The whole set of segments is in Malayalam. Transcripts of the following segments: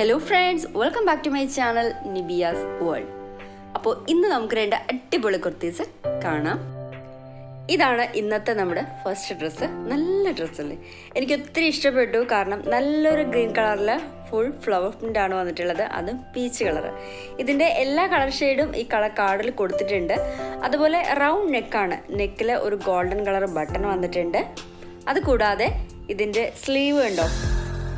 Hello friends, welcome back to my channel Nibiya's World. അപ്പോൾ ഇന്ന് നമുക്ക് രണ്ട് അടിപൊളി കുർത്തീസ് കാണാം. ഇതാണ് ഇന്നത്തെ നമ്മുടെ ഫസ്റ്റ് ഡ്രസ്സ്. നല്ല ഡ്രസ്സല്ലേ, എനിക്ക് ഒത്തിരി ഇഷ്ടപ്പെട്ടു. കാരണം നല്ലൊരു ഗ്രീൻ കളറിൽ ഫുൾ ഫ്ലവർ പ്രിൻ്റ് ആണ് വന്നിട്ടുള്ളത്, അതും പീച്ച് കളറ്. ഇതിൻ്റെ എല്ലാ കളർ ഷെയ്ഡും ഈ കളർ കാർഡിൽ കൊടുത്തിട്ടുണ്ട്. അതുപോലെ റൗണ്ട് നെക്കാണ്, നെക്കിൽ ഒരു ഗോൾഡൻ കളർ ബട്ടൺ വന്നിട്ടുണ്ട്. അതുകൂടാതെ ഇതിൻ്റെ സ്ലീവ് ഉണ്ടോ,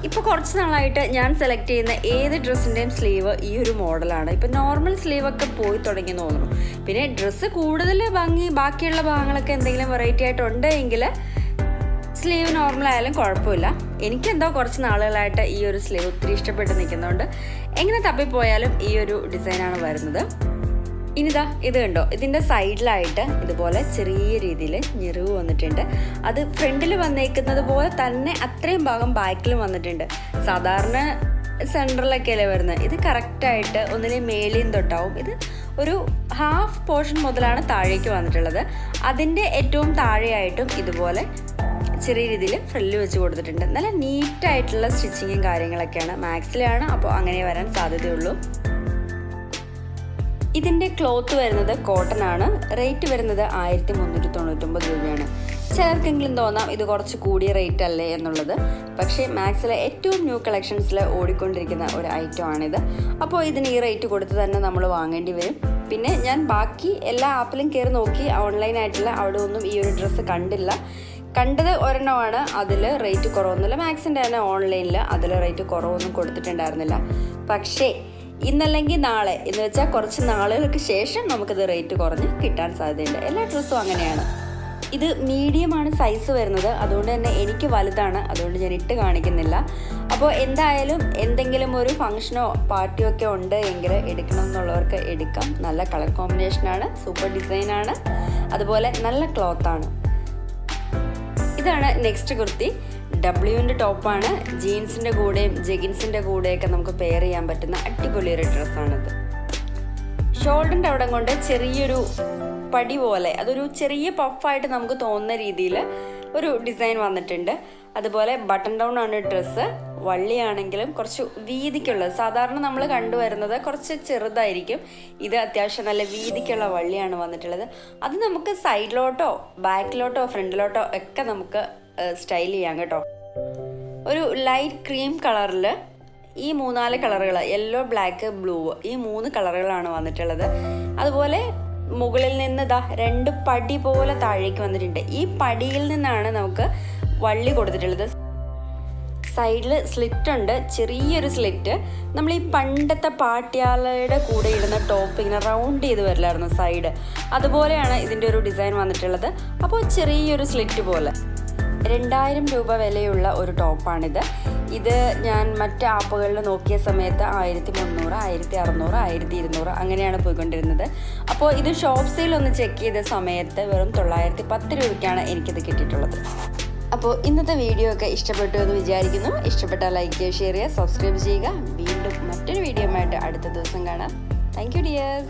ഇപ്പോൾ കുറച്ച് നാളായിട്ട് ഞാൻ സെലക്ട് ചെയ്യുന്ന ഏത് ഡ്രസ്സിൻ്റെയും സ്ലീവ് ഈ ഒരു മോഡലാണ്. ഇപ്പോൾ നോർമൽ സ്ലീവൊക്കെ പോയി തുടങ്ങി തോന്നുന്നു. പിന്നെ ഡ്രസ്സ് കൂടുതൽ ബാക്കിയുള്ള ഭാഗങ്ങളൊക്കെ എന്തെങ്കിലും വെറൈറ്റി ആയിട്ടുണ്ടെങ്കിൽ സ്ലീവ് നോർമൽ ആയാലും കുഴപ്പമില്ല. എനിക്കെന്തോ കുറച്ച് നാളുകളായിട്ട് ഈ ഒരു സ്ലീവ് ഒത്തിരി ഇഷ്ടപ്പെട്ട് നിൽക്കുന്നുണ്ട്. എങ്ങനെ തപ്പിപ്പോയാലും ഈ ഒരു ഡിസൈനാണ് വരുന്നത്. ഇനിതാ ഇത് കണ്ടോ, ഇതിൻ്റെ സൈഡിലായിട്ട് ഇതുപോലെ ചെറിയ രീതിയിൽ ഞെറിവ് വന്നിട്ടുണ്ട്. അത് ഫ്രണ്ടിൽ വന്നേക്കുന്നത് പോലെ തന്നെ അത്രയും ഭാഗം ബാക്കിലും വന്നിട്ടുണ്ട്. സാധാരണ സെൻറ്ററിലൊക്കെ അല്ലേ വരുന്നത്, ഇത് കറക്റ്റായിട്ട് ഒന്നിലും മേലിയും തൊട്ടാവും. ഇത് ഒരു ഹാഫ് പോർഷൻ മുതലാണ് താഴേക്ക് വന്നിട്ടുള്ളത്. അതിൻ്റെ ഏറ്റവും താഴെയായിട്ടും ഇതുപോലെ ചെറിയ രീതിയിൽ ഫ്രില്ല് വെച്ച് കൊടുത്തിട്ടുണ്ട്. നല്ല നീറ്റായിട്ടുള്ള സ്റ്റിച്ചിങ്ങും കാര്യങ്ങളൊക്കെയാണ്. മാക്സിലാണ്, അപ്പോൾ അങ്ങനെ വരാൻ സാധ്യതയുള്ളൂ. ഇതിൻ്റെ ക്ലോത്ത് വരുന്നത് കോട്ടൺ ആണ്. റേറ്റ് വരുന്നത് 1399 രൂപയാണ്. ചിലർക്കെങ്കിലും തോന്നാം ഇത് കുറച്ച് കൂടിയ റേറ്റ് അല്ലേ എന്നുള്ളത്. പക്ഷേ മാക്സിലെ ഏറ്റവും ന്യൂ കളക്ഷൻസിൽ ഓടിക്കൊണ്ടിരിക്കുന്ന ഒരു ഐറ്റം ആണിത്. അപ്പോൾ ഇതിന് ഈ റേറ്റ് കൊടുത്ത് തന്നെ നമ്മൾ വാങ്ങേണ്ടി വരും. പിന്നെ ഞാൻ ബാക്കി എല്ലാ ആപ്പിലും കയറി നോക്കി, ഓൺലൈനായിട്ടുള്ള അവിടെ ഒന്നും ഈ ഒരു ഡ്രസ്സ് കണ്ടില്ല. കണ്ടത് ഒരെണ്ണമാണ്, അതിൽ റേറ്റ് കുറവൊന്നുമില്ല. മാക്സിൻ്റെ തന്നെ ഓൺലൈനിൽ അതിൽ റേറ്റ് കുറവൊന്നും കൊടുത്തിട്ടുണ്ടായിരുന്നില്ല. പക്ഷേ ഇന്നല്ലെങ്കിൽ നാളെ എന്ന് വെച്ചാൽ കുറച്ച് നാളുകൾക്ക് ശേഷം നമുക്കിത് റേറ്റ് കുറഞ്ഞ് കിട്ടാൻ സാധ്യതയുണ്ട്. എല്ലാ ഡ്രസ്സും അങ്ങനെയാണ്. ഇത് മീഡിയമാണ് സൈസ് വരുന്നത്, അതുകൊണ്ട് തന്നെ എനിക്ക് വലുതാണ്, അതുകൊണ്ട് ഞാൻ ഇട്ട് കാണിക്കുന്നില്ല. അപ്പോൾ എന്തായാലും എന്തെങ്കിലും ഒരു ഫംഗ്ഷനോ പാർട്ടിയോ ഒക്കെ ഉണ്ട് എങ്കിൽ എടുക്കണം എന്നുള്ളവർക്ക് എടുക്കാം. നല്ല കളർ കോമ്പിനേഷനാണ്, സൂപ്പർ ഡിസൈനാണ്, അതുപോലെ നല്ല ക്ലോത്താണ്. ഇതാണ് നെക്സ്റ്റ് കുർത്തി. ഡബ്ല്യുവിൻ്റെ ടോപ്പാണ്. ജീൻസിൻ്റെ കൂടെയും ജെഗിൻസിൻ്റെ കൂടെയൊക്കെ നമുക്ക് പെയർ ചെയ്യാൻ പറ്റുന്ന അടിപൊളിയൊരു ഡ്രസ്സാണിത്. ഷോൾഡറിൻ്റെ അവിടെ കൊണ്ട് ചെറിയൊരു പടി പോലെ, അതൊരു ചെറിയ പഫായിട്ട് നമുക്ക് തോന്നുന്ന രീതിയിൽ ഒരു ഡിസൈൻ വന്നിട്ടുണ്ട്. അതുപോലെ ബട്ടൺ ഡൗൺ ആണ് ഡ്രസ്സ്. വള്ളിയാണെങ്കിലും കുറച്ച് വീതിക്കുള്ളത്. സാധാരണ നമ്മൾ കണ്ടുവരുന്നത് കുറച്ച് ചെറുതായിരിക്കും. ഇത് അത്യാവശ്യം നല്ല വീതിക്കുള്ള വള്ളിയാണ് വന്നിട്ടുള്ളത്. അത് നമുക്ക് സൈഡിലോട്ടോ ബാക്കിലോട്ടോ ഫ്രണ്ടിലോട്ടോ ഒക്കെ നമുക്ക് സ്റ്റൈൽ ചെയ്യാം കേട്ടോ. ഒരു ലൈറ്റ് ക്രീം കളറിൽ ഈ 3-4 കളറുകൾ, യെല്ലോ ബ്ലാക്ക് ബ്ലൂ, ഈ 3 കളറുകളാണ് വന്നിട്ടുള്ളത്. അതുപോലെ മുകളിൽ നിന്ന് 2 പടി പോലെ താഴേക്ക് വന്നിട്ടുണ്ട്. ഈ പടിയിൽ നിന്നാണ് നമുക്ക് വള്ളി കൊടുത്തിട്ടുള്ളത്. സൈഡിൽ സ്ലിറ്റ് ഉണ്ട്, ചെറിയൊരു സ്ലിറ്റ്. നമ്മൾ ഈ പണ്ടത്തെ പാട്യാലയുടെ കൂടെ ഇടുന്ന ടോപ്പ് ഇങ്ങനെ റൗണ്ട് ചെയ്ത് വരില്ലായിരുന്നു സൈഡ്, അതുപോലെയാണ് ഇതിൻ്റെ ഒരു ഡിസൈൻ വന്നിട്ടുള്ളത്. അപ്പോൾ ചെറിയൊരു സ്ലിറ്റ് പോലെ. 2000 രൂപ വിലയുള്ള ഒരു ടോപ്പാണിത്. ഇത് ഞാൻ മറ്റ് ആപ്പുകളിൽ നോക്കിയ സമയത്ത് 1300, 1600, 1200 അങ്ങനെയാണ് പോയിക്കൊണ്ടിരുന്നത്. അപ്പോൾ ഇത് ഷോപ്പ് സെയിൽ ഒന്ന് ചെക്ക് ചെയ്ത സമയത്ത് വെറും 910 രൂപയ്ക്കാണ് എനിക്കിത് കിട്ടിയിട്ടുള്ളത്. അപ്പോൾ ഇന്നത്തെ വീഡിയോ ഒക്കെ ഇഷ്ടപ്പെട്ടു എന്ന് വിചാരിക്കുന്നു. ഇഷ്ടപ്പെട്ടാൽ ലൈക്ക് ചെയ്യുക, ഷെയർ ചെയ്യുക, സബ്സ്ക്രൈബ് ചെയ്യുക. വീണ്ടും മറ്റൊരു വീഡിയോ ആയിട്ട് അടുത്ത ദിവസം കാണാം. Thank you dears.